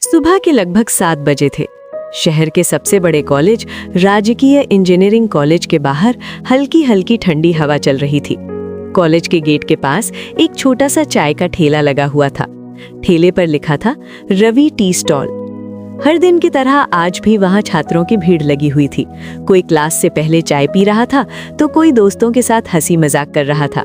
सुबह के लगभग 7 बजे थे। शहर के सबसे बड़े कॉलेज राजकीय इंजीनियरिंग कॉलेज के बाहर हल्की हल्की ठंडी हवा चल रही थी। कॉलेज के गेट के पास एक छोटा सा चाय का ठेला लगा हुआ था। ठेले पर लिखा था रवि टी स्टॉल। हर दिन की तरह आज भी वहां छात्रों की भीड़ लगी हुई थी। कोई क्लास से पहले चाय पी रहा था तो कोई दोस्तों के साथ हंसी मजाक कर रहा था।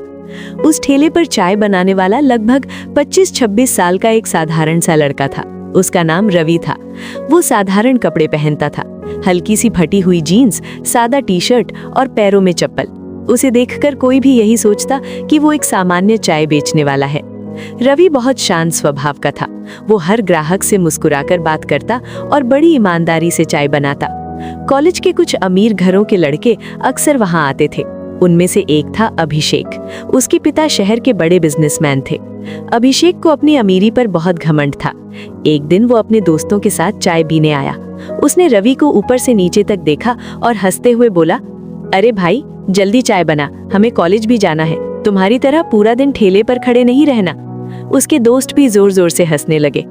उस ठेले पर चाय बनाने वाला लगभग 25-26 साल का एक साधारण सा लड़का था। उसका नाम रवि था। वो साधारण कपड़े पहनता था, हल्की सी फटी हुई जीन्स, सादा टी शर्ट और पैरों में चप्पल। उसे देखकर कोई भी यही सोचता कि वो एक सामान्य चाय बेचने वाला है। रवि बहुत शांत स्वभाव का था। वो हर ग्राहक से मुस्कुराकर बात करता और बड़ी ईमानदारी से चाय बनाता। कॉलेज के कुछ अमीर घरों के लड़के अक्सर वहां आते थे। उनमें से एक था अभिषेक। उसके पिता शहर के बड़े बिजनेसमैन थे। अभिषेक को अपनी अमीरी पर बहुत घमंड था। एक दिन वो अपने दोस्तों के साथ चाय पीने आया। उसने रवि को ऊपर से नीचे तक देखा और हंसते हुए बोला, अरे भाई, जल्दी चाय बना, हमें कॉलेज भी जाना है। तुम्हारी तरह पूरा दिन ठेले पर खड़े नहीं रहना। उसके दोस्त भी जोर जोर से हंसने लगे।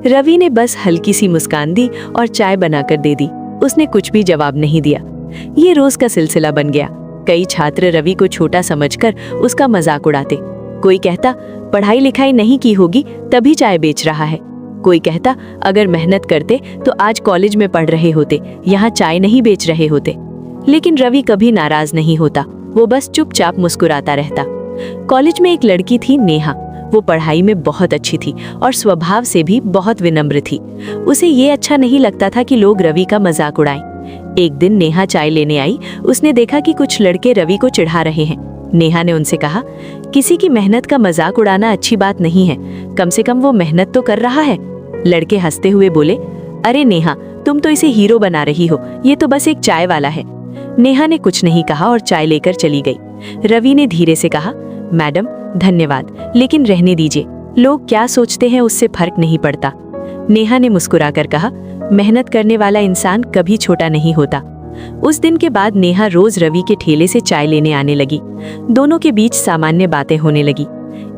रवि ने बस हल्की सी मुस्कान दी और चाय बनाकर दे दी। उसने कुछ भी जवाब नहीं दिया। ये रोज का सिलसिला बन गया। कई छात्र रवि को छोटा समझकर उसका मजाक उड़ाते। कोई कहता, पढ़ाई लिखाई नहीं की होगी तभी चाय बेच रहा है। कोई कहता, अगर मेहनत करते तो आज कॉलेज में पढ़ रहे होते, यहाँ चाय नहीं बेच रहे होते। लेकिन रवि कभी नाराज नहीं होता। वो बस चुपचाप मुस्कुराता रहता। कॉलेज में एक लड़की थी, नेहा। वो पढ़ाई में बहुत अच्छी थी और स्वभाव से भी बहुत विनम्र थी। उसे ये अच्छा नहीं लगता था कि लोग रवि का मजाक उड़ाएं। एक दिन नेहा चाय लेने आई। उसने देखा कि कुछ लड़के रवि को चिढ़ा रहे हैं। नेहा ने उनसे कहा, किसी की मेहनत का मजाक उड़ाना अच्छी बात नहीं है, कम से कम वो मेहनत तो कर रहा है। लड़के हंसते हुए बोले, अरे नेहा, तुम तो इसे हीरो बना रही हो, ये तो बस एक चाय वाला है। नेहा ने कुछ नहीं कहा और चाय लेकर चली गई। रवि ने धीरे से कहा, मैडम धन्यवाद, लेकिन रहने दीजिए, लोग क्या सोचते हैं उससे फर्क नहीं पड़ता। नेहा ने मुस्कुराकर कहा, मेहनत करने वाला इंसान कभी छोटा नहीं होता। उस दिन के बाद नेहा रोज रवि के ठेले से चाय लेने आने लगी। दोनों के बीच सामान्य बातें होने लगी।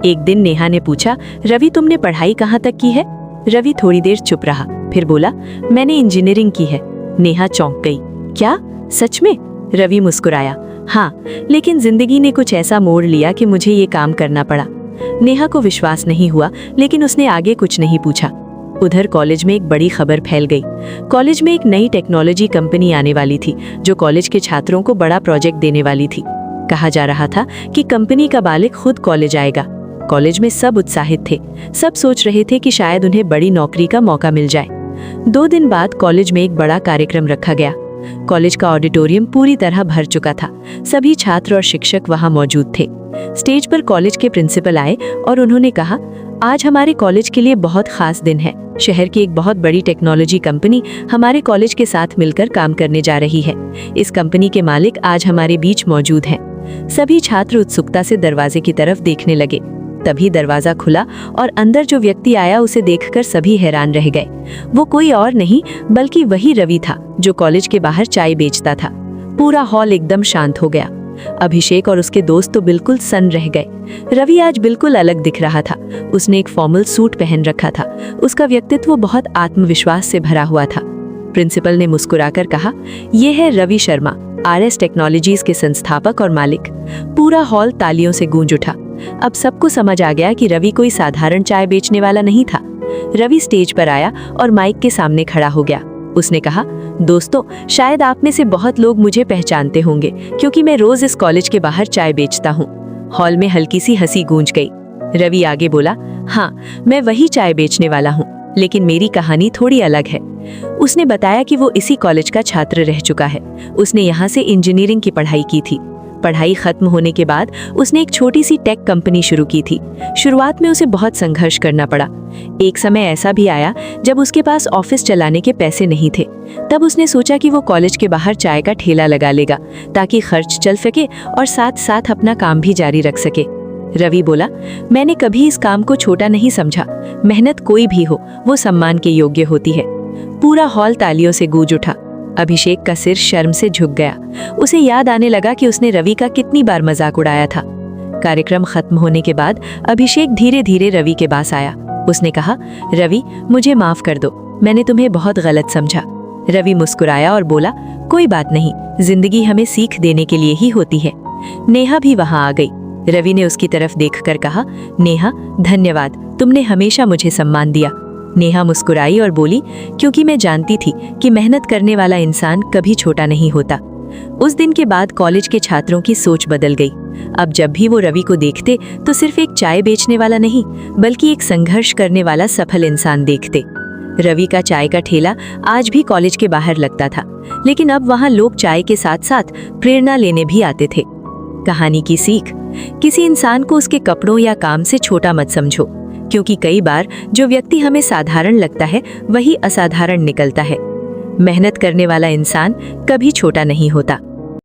एक दिन नेहा ने पूछा, रवि तुमने पढ़ाई कहाँ तक की है? रवि थोड़ी देर चुप रहा, फिर बोला, मैंने इंजीनियरिंग की है। नेहा चौंक गई। क्या, सच में? रवि मुस्कुराया, हाँ, लेकिन जिंदगी ने कुछ ऐसा मोड़ लिया कि मुझे ये काम करना पड़ा। नेहा को विश्वास नहीं हुआ, लेकिन उसने आगे कुछ नहीं पूछा। उधर कॉलेज में एक बड़ी खबर फैल गई। कॉलेज में एक नई टेक्नोलॉजी कंपनी आने वाली थी जो कॉलेज के छात्रों को बड़ा प्रोजेक्ट देने वाली थी। कहा जा रहा था कि कंपनी का मालिक खुद कॉलेज आएगा। कॉलेज में सब उत्साहित थे। सब सोच रहे थे कि शायद उन्हें बड़ी नौकरी का मौका मिल जाए। 2 दिन बाद कॉलेज में एक बड़ा कार्यक्रम रखा गया। कॉलेज का ऑडिटोरियम पूरी तरह भर चुका था। सभी छात्र और शिक्षक वहां मौजूद थे। स्टेज पर कॉलेज के प्रिंसिपल आए और उन्होंने कहा, आज हमारे कॉलेज के लिए बहुत खास दिन है। शहर की एक बहुत बड़ी टेक्नोलॉजी कंपनी हमारे कॉलेज के साथ मिलकर काम करने जा रही है। इस कंपनी के मालिक आज हमारे बीच मौजूद हैं। सभी छात्र उत्सुकता से दरवाजे की तरफ देखने लगे। तभी दरवाजा खुला और अंदर जो व्यक्ति आया उसे देखकर सभी हैरान रह गए। वो कोई और नहीं बल्कि वही रवि था जो कॉलेज के बाहर चाय बेचता था। पूरा हॉल एकदम शांत हो गया। अभिषेक और उसके दोस्त तो बिल्कुल सन्न रह गए। रवि आज बिल्कुल अलग दिख रहा था। उसने एक फॉर्मल सूट पहन रखा था। उसका व्यक्तित्व बहुत आत्मविश्वास से भरा हुआ था। प्रिंसिपल ने मुस्कुराकर कहा, ये है रवि शर्मा, RS टेक्नोलॉजीज के संस्थापक और मालिक। पूरा हॉल तालियों से गूंज उठा। अब सबको समझ आ गया कि रवि कोई साधारण चाय बेचने वाला नहीं था। रवि स्टेज पर आया और माइक के सामने खड़ा हो गया। उसने कहा, दोस्तों, शायद आप में से बहुत लोग मुझे पहचानते होंगे क्योंकि मैं रोज इस कॉलेज के बाहर चाय बेचता हूँ। हॉल में हल्की सी हंसी गूंज गई। रवि आगे बोला, हाँ, मैं वही चाय बेचने वाला हूँ, लेकिन मेरी कहानी थोड़ी अलग है। उसने बताया कि वो इसी कॉलेज का छात्र रह चुका है। उसने यहाँ से इंजीनियरिंग की पढ़ाई की थी। पढ़ाई खत्म होने के बाद उसने एक छोटी सी टेक कंपनी शुरू की थी। शुरुआत में उसे बहुत संघर्ष करना पड़ा। एक समय ऐसा भी आया जब उसके पास ऑफिस चलाने के पैसे नहीं थे। तब उसने सोचा कि वो कॉलेज के बाहर चाय का ठेला लगा लेगा ताकि खर्च चल सके और साथ साथ अपना काम भी जारी रख सके। रवि बोला, मैंने कभी इस काम को छोटा नहीं समझा। मेहनत कोई भी हो, वो सम्मान के योग्य होती है। पूरा हॉल तालियों से गूंज उठा। अभिषेक का सिर शर्म से झुक गया। उसे याद आने लगा कि उसने रवि का कितनी बार मजाक उड़ाया था। कार्यक्रम खत्म होने के बाद अभिषेक धीरे धीरे रवि के पास आया। उसने कहा, रवि मुझे माफ कर दो, मैंने तुम्हें बहुत गलत समझा। रवि मुस्कुराया और बोला, कोई बात नहीं, जिंदगी हमें सीख देने के लिए ही होती है। नेहा भी वहां आ गई। रवि ने उसकी तरफ देखकर कहा, नेहा धन्यवाद, तुमने हमेशा मुझे सम्मान दिया। नेहा मुस्कुराई और बोली, क्योंकि मैं जानती थी कि मेहनत करने वाला इंसान कभी छोटा नहीं होता। उस दिन के बाद कॉलेज के छात्रों की सोच बदल गई। अब जब भी वो रवि को देखते तो सिर्फ एक चाय बेचने वाला नहीं, बल्कि एक संघर्ष करने वाला सफल इंसान देखते। रवि का चाय का ठेला आज भी कॉलेज के बाहर लगता था, लेकिन अब वहां लोग चाय के साथ साथ प्रेरणा लेने भी आते थे। कहानी की सीख, किसी इंसान को उसके कपड़ों या काम से छोटा मत समझो, क्योंकि कई बार जो व्यक्ति हमें साधारण लगता है वही असाधारण निकलता है। मेहनत करने वाला इंसान कभी छोटा नहीं होता।